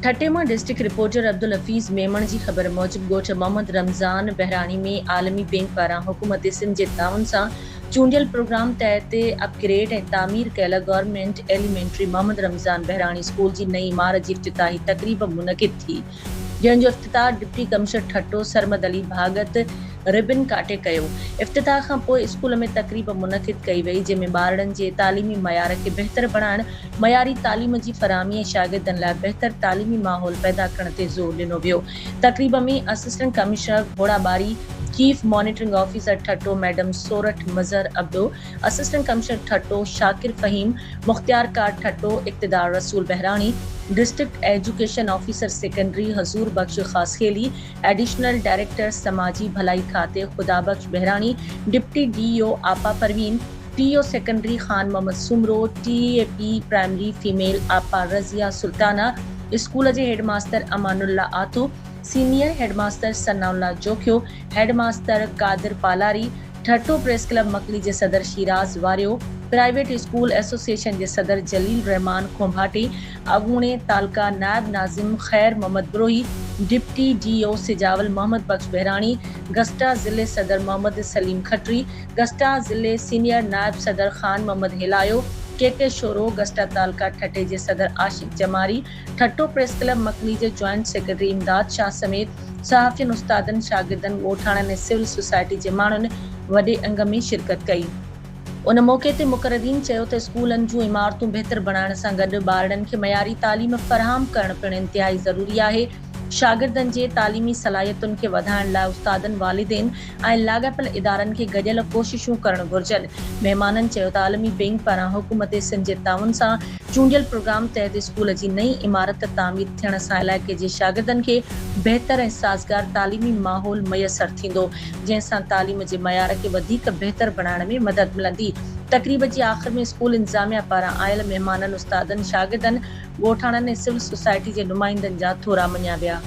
ठटेमा district reporter Abdul Hafeez Memon जी ख़बर मूजिब ॻोठ मोहम्मद रमज़ान बहरानी में आलमी बैंक पारां हुकूमत सिंध जे ताउन सां चूंडियल प्रोग्राम तहत अपग्रेड ऐं तामीर कयल government elementary Mohammad Ramzan Bahrani school जी नई इमारत जी इफ्तिताही तक़रीब मुनक़िद थी, जंहिंजो इफ्तिताह deputy commissioner Thatta Sarmad Ali Bhagat ribbon काटे कयो। इफ्तिताह खां पोइ स्कूल में तक़रीब मुनक़िद कई वई, जंहिंमें ॿारनि जे तालीमी मयार खे बहितर बणाइण, मयारी तालीम जी फराहमी ऐं शागिर्दनि लाइ बहितर तालीमी माहौल पैदा करण ते ज़ोर ॾिनो वियो। तक़रीब में assistant commissioner Ghorabari, chief monitoring officer Thatta madam Sorath Mazhar Abdo, assistant commissioner Thatta Shakir Fahim, मुख्तियार कार Thatta, Iqtidar Rasool Bahrani, district education officer secondary Hazoor Bakhsh खासखेली, additional director समाजी भलाई खाते खुदाबख्श बहरानी, डिप्टी डीईओ आपा Parveen, TO secondary Khan Mohammad Soomro, TAP primary female आपा रज़िया सुल्ताना, स्कूल जे headmaster Amanullah Atu, senior headmaster Sanaullah Jokhio, headmaster Qadir Palari, Thatta press club Makli जे सदर Shiraz Wario, private school association जे सदर जलील रहमान खोभाटी, अगूणे तालका नायब नाजिम खैर मोहम्मद ब्रोही, डिप्टी डीओ सिजावल मोहम्मद बख्श बहरानी, गस्टा ज़िले सदर मोहम्मद सलीम खटरी, गस्टा ज़िले सीनियर नायब सदर खान मोहम्मद हिलायो, के शोरो, गस्टा तालका ठटे जे सदर आशिक जमारी, ठट्टो प्रेस क्लब मकली जे जॉइंट सेक्रेटरी इमदाद शाह समेत सहाफ़ियन, उस्तादन, शागिर्दन, ॻोठाणनि ऐं सिविल सोसाइटी जे माण्हुनि वॾे अंग में शिरकत कई। उन मौक़े ते मुक़ररीन चयो त स्कूलनि जूं इमारतूं बहितर बणाइण सां गॾु ॿारनि खे मयारी तालीम फराहम करणु पिणु इंतिहाई ज़रूरी आहे। शागिर्दनि जे तालीमी सलाहियतुनि खे वधाइण लाइ उस्तादनि, वालिदैन ऐं लाॻापियल इदारनि खे गॾियल कोशिशूं करणु घुरिजनि। महिमाननि चयो त आलमी बैंक पारां हुकूमत सिंध जे ताउन सां चूंडियल प्रोग्राम तहत स्कूल जी नई इमारत तामीर थियण सां इलाइक़े जे शागिर्दनि खे बहितर ऐं साज़गार तालीमी माहौल मुयसर थींदो, जंहिंसां तालीम जे मयार खे वधीक बहितर बणाइण में मदद मिलंदी। तक़रीब जी आख़िर में स्कूल इंतिज़ामिया पारां आयल महिमाननि, उस्तादनि, शागिर्दनि, ॻोठाणनि ऐं सिविल सोसाइटी जे नुमाइंदनि जा थोरा मञिया विया।